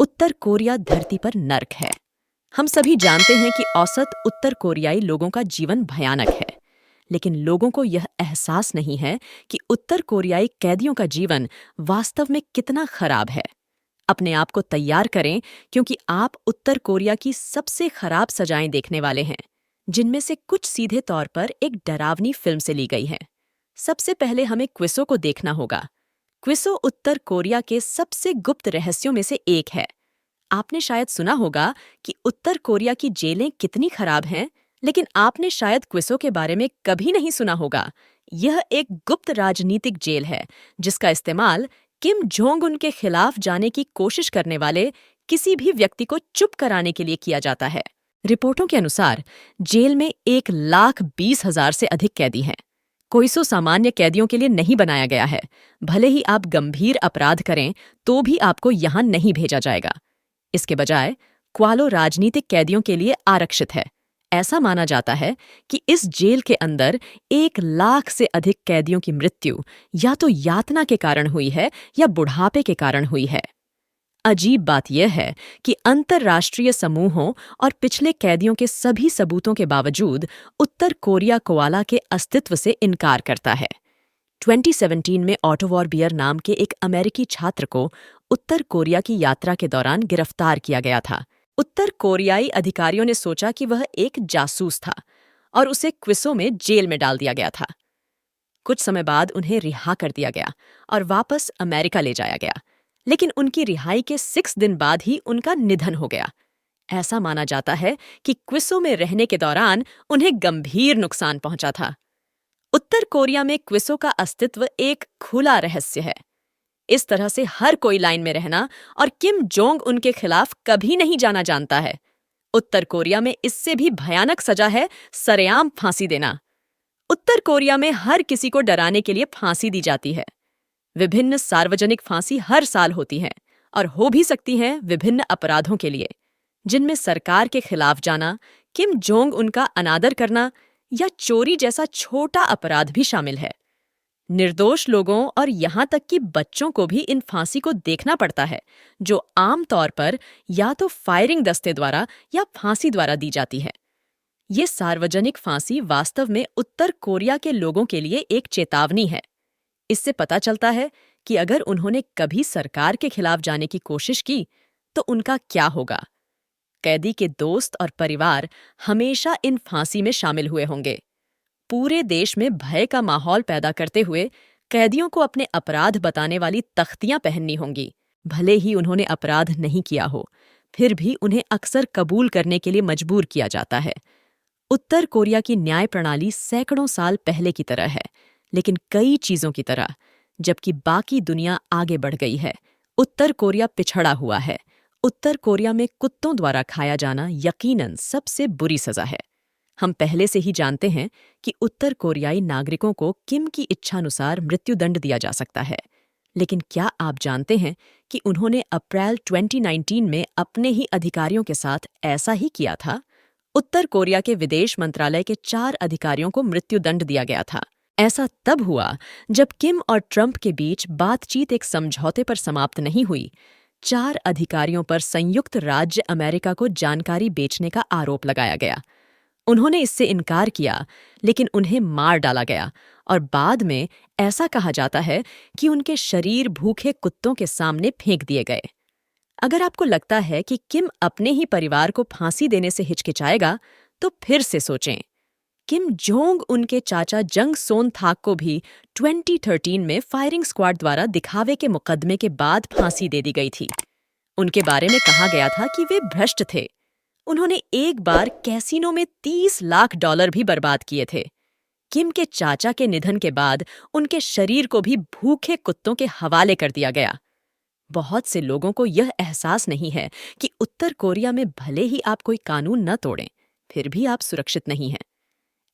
उत्तर Korea धरती पर नर्क है। हम सभी जानते हैं कि औसत उत्तर कोरियाई लोगों का जीवन भयानक है, लेकिन लोगों को यह एहसास नहीं है कि उत्तर कोरियाई कैदियों का जीवन वास्तव में कितना खराब है। अपने आप को तैयार करें, क्योंकि आप उत्तर कोरिया की सबसे खराब सजाएं देखने वाले हैं, जिनमें से कुछ सीधे तौर पर एक डरावनी फिल्म से ली गई हैं। सबसे पहले हमें क्विसो को देखना होगा। क्विसो उत्तर कोरिया के सबसे गुप्त रहस्यों में से एक है। आपने शायद सुना होगा कि उत्तर कोरिया की जेलें कितनी खराब हैं, लेकिन आपने शायद क्विसो के बारे में कभी नहीं सुना होगा। यह एक गुप्त राजनीतिक जेल है, जिसका इस्तेमाल किम जोंग उन के खिलाफ जाने की कोशिश करने वाले किसी भी व्यक्ति को चुप कराने के लिए किया जाता है। रिपोर्टों के अनुसार जेल में 1,20,000 से अधिक कैदी हैं। क्विसो सामान्य कैदियों के लिए नहीं बनाया गया है। भले ही आप गंभीर अपराध करें, तो भी आपको यहाँ नहीं भेजा जाएगा। इसके बजाय क्वालो राजनीतिक कैदियों के लिए आरक्षित है। ऐसा माना जाता है कि इस जेल के अंदर 1,00,000 से अधिक कैदियों की मृत्यु या तो यातना के कारण हुई है या बुढ़ापे के कारण हुई है। अजीब बात यह है कि अंतर्राष्ट्रीय समूहों और पिछले कैदियों के सभी सबूतों के बावजूद उत्तर कोरिया कोआला के अस्तित्व से इनकार करता है। 2017 में ऑटो वॉरबियर नाम के एक अमेरिकी छात्र को उत्तर कोरिया की यात्रा के दौरान गिरफ्तार किया गया था। उत्तर कोरियाई अधिकारियों ने सोचा कि वह एक जासूस था और उसे क्विसो में जेल में डाल दिया गया था। कुछ समय बाद उन्हें रिहा कर दिया गया और वापस अमेरिका ले जाया गया, लेकिन उनकी रिहाई के 6 दिन बाद ही उनका निधन हो गया। ऐसा माना जाता है कि क्विसो में रहने के दौरान उन्हें गंभीर नुकसान पहुंचा था। उत्तर कोरिया में क्विसो का अस्तित्व एक खुला रहस्य है। इस तरह से हर कोई लाइन में रहना और किम जोंग उनके खिलाफ कभी नहीं जाना जानता है। उत्तर कोरिया में इससे भी भयानक सजा है सरेआम फांसी देना। उत्तर कोरिया में हर किसी को डराने के लिए फांसी दी जाती है। विभिन्न सार्वजनिक फांसी हर साल होती हैं और हो भी सकती हैं विभिन्न अपराधों के लिए, जिनमें सरकार के खिलाफ जाना, किम जोंग उनका अनादर करना या चोरी जैसा छोटा अपराध भी शामिल है। निर्दोष लोगों और यहाँ तक कि बच्चों को भी इन फांसी को देखना पड़ता है, जो आम तौर पर या तो फायरिंग दस्ते द्वारा या फांसी द्वारा दी जाती है। ये सार्वजनिक फांसी वास्तव में उत्तर कोरिया के लोगों के लिए एक चेतावनी है। इससे पता चलता है कि अगर उन्होंने कभी सरकार के खिलाफ जाने की कोशिश की, तो उनका क्या होगा। कैदी के दोस्त और परिवार हमेशा इन फांसी में शामिल हुए होंगे। पूरे देश में भय का माहौल पैदा करते हुए कैदियों को अपने अपराध बताने वाली तख्तियां पहननी होंगी। भले ही उन्होंने अपराध नहीं किया हो, फिर भी उन्हें अक्सर कबूल करने के लिए मजबूर किया जाता है। उत्तर कोरिया की न्याय प्रणाली सैकड़ों साल पहले की तरह है, लेकिन कई चीजों की तरह, जबकि बाकी दुनिया आगे बढ़ गई है, उत्तर कोरिया पिछड़ा हुआ है। उत्तर कोरिया में कुत्तों द्वारा खाया जाना यकीनन सबसे बुरी सजा है। हम पहले से ही जानते हैं कि उत्तर कोरियाई नागरिकों को किम की इच्छानुसार मृत्युदंड दिया जा सकता है, लेकिन क्या आप जानते हैं कि उन्होंने अप्रैल 2019 में अपने ही अधिकारियों के साथ ऐसा ही किया था? उत्तर कोरिया के विदेश मंत्रालय के 4 अधिकारियों को मृत्युदंड दिया गया था। ऐसा तब हुआ जब किम और ट्रंप के बीच बातचीत एक समझौते पर समाप्त नहीं हुई। 4 अधिकारियों पर संयुक्त राज्य अमेरिका को जानकारी बेचने का आरोप लगाया गया। उन्होंने इससे इनकार किया, लेकिन उन्हें मार डाला गया और बाद में ऐसा कहा जाता है कि उनके शरीर भूखे कुत्तों के सामने फेंक दिए गए। अगर आपको लगता है कि किम अपने ही परिवार को फांसी देने से हिचकिचाएगा, तो फिर से सोचें। किम जोंग उनके चाचा जंग सोन थाक को भी 2013 में फायरिंग स्क्वाड द्वारा दिखावे के मुकदमे के बाद फांसी दे दी गई थी। उनके बारे में कहा गया था कि वे भ्रष्ट थे। उन्होंने एक बार कैसीनो में $30 लाख भी बर्बाद किए थे। किम के चाचा के निधन के बाद उनके शरीर को भी भूखे कुत्तों के हवाले कर दिया गया। बहुत से लोगों को यह एहसास नहीं है कि उत्तर कोरिया में भले ही आप कोई कानून न तोड़ें, फिर भी आप सुरक्षित नहीं हैं।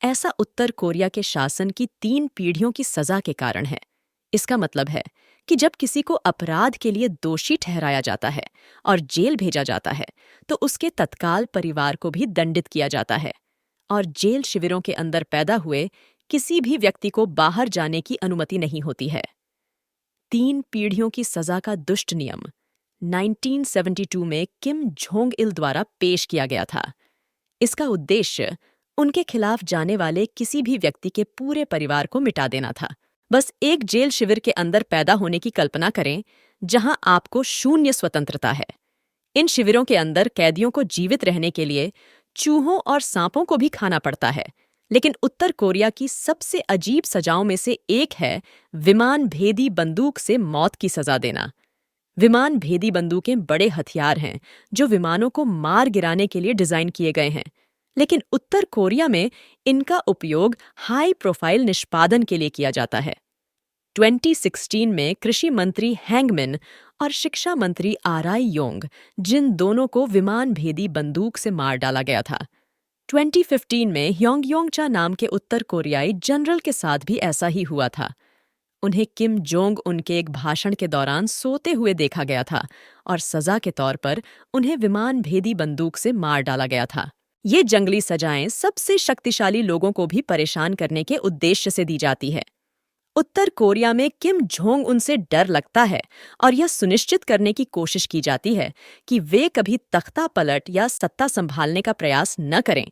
ऐसा उत्तर कोरिया के शासन की 3 पीढ़ियों की सजा के कारण है। इसका मतलब है कि जब किसी को अपराध के लिए दोषी ठहराया जाता है और जेल भेजा जाता है, तो उसके तत्काल परिवार को भी दंडित किया जाता है और जेल शिविरों के अंदर पैदा हुए किसी भी व्यक्ति को बाहर जाने की अनुमति नहीं होती है। 3 पीढ़ियों की सजा का दुष्ट नियम, 1972 में किम जोंग इल द्वारा पेश किया गया था। इसका उद्देश्य उनके खिलाफ जाने वाले किसी भी व्यक्ति के पूरे परिवार को मिटा देना था। बस एक जेल शिविर के अंदर पैदा होने की कल्पना करें, जहां आपको शून्य स्वतंत्रता है। इन शिविरों के अंदर कैदियों को जीवित रहने के लिए चूहों और सांपों को भी खाना पड़ता है। लेकिन उत्तर कोरिया की सबसे अजीब सजाओं में से एक है विमान भेदी बंदूक से मौत की सजा देना। विमान भेदी बंदूकें बड़े हथियार हैं जो विमानों को मार गिराने के लिए डिजाइन किए गए हैं, लेकिन उत्तर कोरिया में इनका उपयोग हाई प्रोफाइल निष्पादन के लिए किया जाता है। 2016 में कृषि मंत्री हैंगमिन और शिक्षा मंत्री आराई योंग, जिन दोनों को विमान भेदी बंदूक से मार डाला गया था। 2015 में ह्योंगयोंगचा नाम के उत्तर कोरियाई जनरल के साथ भी ऐसा ही हुआ था। उन्हें किम जोंग उनके एक भाषण के दौरान सोते हुए देखा गया था और सजा के तौर पर उन्हें विमान भेदी बंदूक से मार डाला गया था। ये जंगली सजाएं सबसे शक्तिशाली लोगों को भी परेशान करने के उद्देश्य से दी जाती है। उत्तर कोरिया में किम जोंग उनसे डर लगता है और यह सुनिश्चित करने की कोशिश की जाती है कि वे कभी तख्ता पलट या सत्ता संभालने का प्रयास न करें।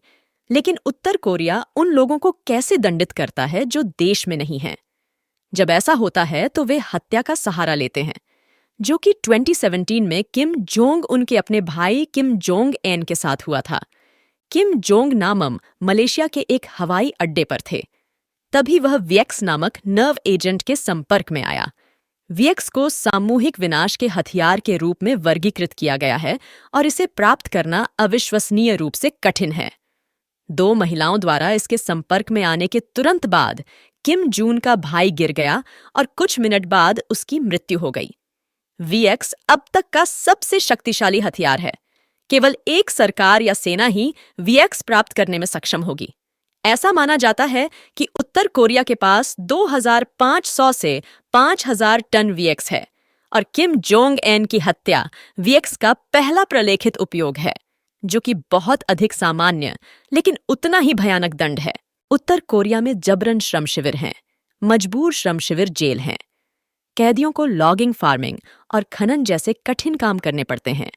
लेकिन उत्तर कोरिया उन लोगों को कैसे दंडित करता है जो देश में नहीं हैं? जब ऐसा होता है तो वे हत्या का सहारा लेते हैं, जो कि 2017 में किम जोंग उनके अपने भाई किम जोंग एन के साथ हुआ था। किम जोंग नामम मलेशिया के एक हवाई अड्डे पर थे। तभी वह विएक्स नामक नर्व एजेंट के संपर्क में आया। विएक्स को सामूहिक विनाश के हथियार के रूप में वर्गीकृत किया गया है और इसे प्राप्त करना अविश्वसनीय रूप से कठिन है। 2 महिलाओं द्वारा इसके संपर्क में आने के तुरंत बाद किम जून का भाई गिर गया और कुछ मिनट बाद उसकी मृत्यु हो गई। विएक्स अब तक का सबसे शक्तिशाली हथियार है। केवल एक सरकार या सेना ही विएक्स प्राप्त करने में सक्षम होगी। ऐसा माना जाता है कि उत्तर कोरिया के पास 2500 से 5000 टन विएक्स है और किम जोंग एन की हत्या विएक्स का पहला प्रलेखित उपयोग है, जो कि बहुत अधिक सामान्य लेकिन उतना ही भयानक दंड है। उत्तर कोरिया में जबरन श्रम शिविर हैं, मजबूर श्रम शिविर जेल हैं। कैदियों को लॉगिंग, फार्मिंग और खनन जैसे कठिन काम करने पड़ते हैं।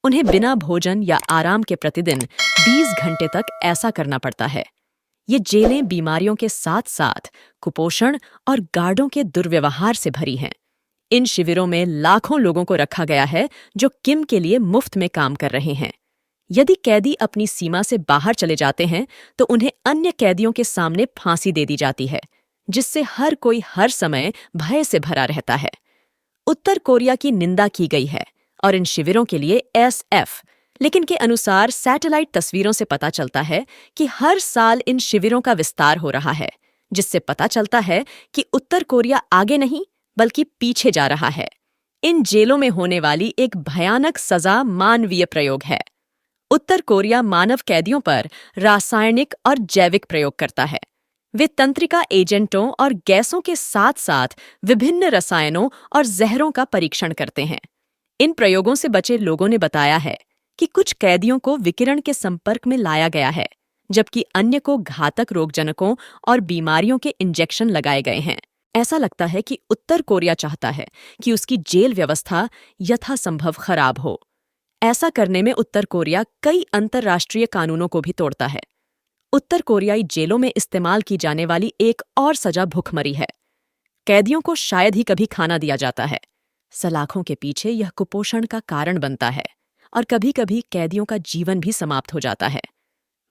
उन्हें बिना भोजन या आराम के प्रतिदिन 20 घंटे तक ऐसा करना पड़ता है। ये जेलें बीमारियों के साथ साथ कुपोषण और गार्डों के दुर्व्यवहार से भरी हैं। इन शिविरों में लाखों लोगों को रखा गया है जो किम के लिए मुफ्त में काम कर रहे हैं। यदि कैदी अपनी सीमा से बाहर चले जाते हैं तो उन्हें अन्य कैदियों के सामने फांसी दे दी जाती है, जिससे हर कोई हर समय भय से भरा रहता है। उत्तर कोरिया की निंदा की गई है और इन शिविरों के लिए SF, लेकिन के अनुसार सैटेलाइट तस्वीरों से पता चलता है कि हर साल इन शिविरों का विस्तार हो रहा है, जिससे पता चलता है कि उत्तर कोरिया आगे नहीं बल्कि पीछे जा रहा है। इन जेलों में होने वाली एक भयानक सजा मानवीय प्रयोग है। उत्तर कोरिया मानव कैदियों पर रासायनिक और जैविक प्रयोग करता है। वे तंत्रिका एजेंटों और गैसों के साथ साथ विभिन्न रसायनों और जहरों का परीक्षण करते हैं। इन प्रयोगों से बचे लोगों ने बताया है कि कुछ कैदियों को विकिरण के संपर्क में लाया गया है, जबकि अन्य को घातक रोगजनकों और बीमारियों के इंजेक्शन लगाए गए हैं। ऐसा लगता है कि उत्तर कोरिया चाहता है कि उसकी जेल व्यवस्था यथासंभव खराब हो। ऐसा करने में उत्तर कोरिया कई अंतर्राष्ट्रीय कानूनों को भी तोड़ता है। उत्तर कोरियाई जेलों में इस्तेमाल की जाने वाली एक और सजा भुखमरी है। कैदियों को शायद ही कभी खाना दिया जाता है। सलाखों के पीछे यह कुपोषण का कारण बनता है और कभी-कभी कैदियों का जीवन भी समाप्त हो जाता है।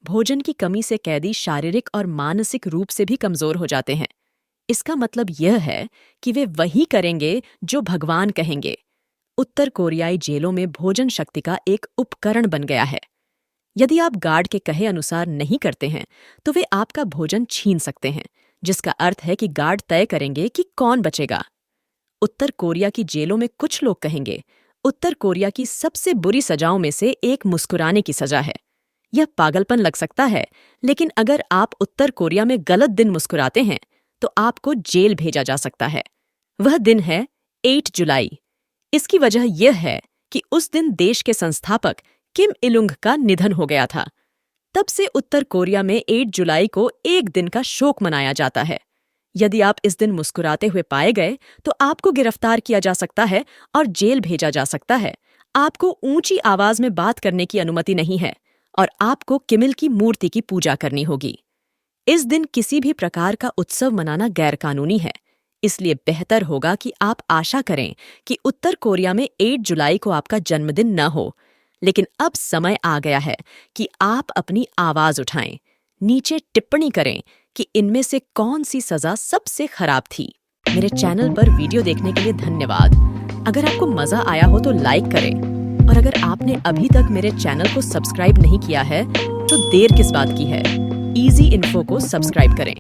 भोजन की कमी से कैदी शारीरिक और मानसिक रूप से भी कमजोर हो जाते हैं। इसका मतलब यह है कि वे वही करेंगे जो भगवान कहेंगे। उत्तर कोरियाई जेलों में भोजन शक्ति का एक उपकरण बन गया है। यदि आप गार्ड के कहे अनुसार नहीं करते हैं तो वे आपका भोजन छीन सकते हैं, जिसका अर्थ है कि गार्ड तय करेंगे कि कौन बचेगा। उत्तर कोरिया की जेलों में कुछ लोग कहेंगे, उत्तर कोरिया की सबसे बुरी सजाओं में से एक मुस्कुराने की सजा है। यह पागलपन लग सकता है, लेकिन अगर आप उत्तर कोरिया में गलत दिन मुस्कुराते हैं तो आपको जेल भेजा जा सकता है। वह दिन है 8 जुलाई। इसकी वजह यह है कि उस दिन देश के संस्थापक किम इलुंग का निधन हो गया था। तब से उत्तर कोरिया में 8 जुलाई को एक दिन का शोक मनाया जाता है। यदि आप इस दिन मुस्कुराते हुए पाए गए तो आपको गिरफ्तार किया जा सकता है और जेल भेजा जा सकता है, आपको ऊंची आवाज में बात करने की अनुमति नहीं है और आपको किमिल की मूर्ति की पूजा करनी होगी। इस दिन किसी भी प्रकार का उत्सव मनाना गैरकानूनी है, इसलिए बेहतर होगा कि आप आशा करें कि उत्तर कोरिया में 8 जुलाई को आपका जन्मदिन न हो। लेकिन अब समय आ गया है कि आप अपनी आवाज उठाएं। नीचे टिप्पणी करें कि इनमें से कौन सी सजा सबसे खराब थी। मेरे चैनल पर वीडियो देखने के लिए धन्यवाद। अगर आपको मजा आया हो तो लाइक करें और अगर आपने अभी तक मेरे चैनल को सब्सक्राइब नहीं किया है तो देर किस बात की है। इजी इन्फो को सब्सक्राइब करें।